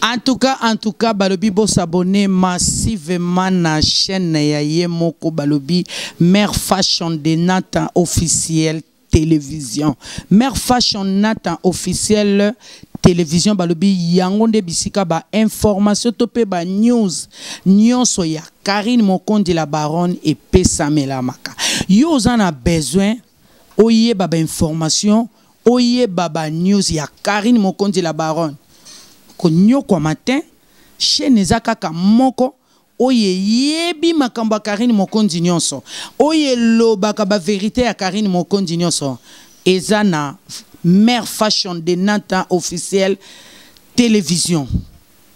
En tout cas, balobi bo s'abonner massivement na chaîne ya Yemoko balobi Mère Fashion de Nathan officiel télévision. Mère Fashion Nathan officiel télévision balobi yangonde bisika ba information topé ba news nyonso ya Karine Mokondi la baronne et Pesamela maka. Yo a besoin oye baba information oye baba news ya Karine Mokondi la baronne. Konyo kwa matin chaîne ezaka moko oye yebi makamba Karine Mokondi nyonso oye lobaka ba vérité ya Karine Mokondi nyonso ezana Mère Fashion de Nathan officiel télévision.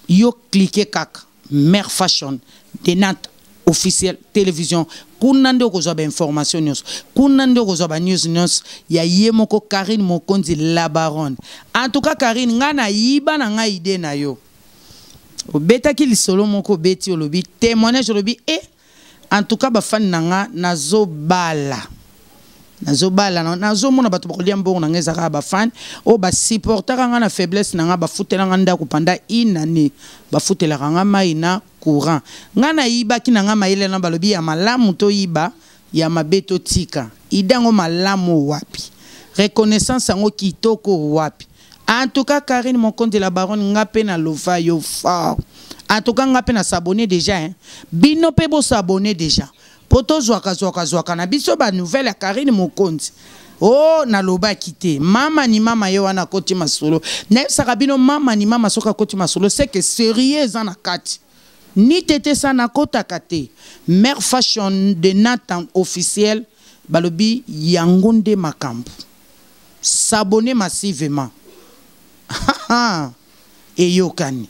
Yo cliquez kaka Mère Fashion de Nathan officiel télévision. Kunande kozoba information news. Kunande kozoba news news ya Yemoko Karine Mokondi la baronne. En tout cas Karine ngana yiba na nga ide na yo. Obeta ki lisolo moko beti olobi témoignage olobi en tout cas ba fan nanga nazo bala. Nazo mona bato bakolia mbongo na ngezaka ba fan o ba supporter nga na faiblesse nanga ba futela nga ndako panda inani ba futela nga maina courant ngana yiba ki nanga maile na balobi ya malamu to yiba ya mabeto tika idango malamu wapi reconnaissance ngo kitoko wapi. En tout cas Karine Mokondi la baronne ngape na lova yo fort. En tout cas ngape na s'abonner déjà bino pe bo s'abonner déjà. Poto zwaka na biso ba nouvelle ya Karine Mokondi. Oh na loba kité. Mama ni mama yo wana koti masolo. Na sakabino mama ni mama soka koti masolo c'est que sérieux na kati. Ni tete sana kota kate. Mère Fashion de Nathan officiel balobi yangonde makambu. S'abonner massivement. Et yokani.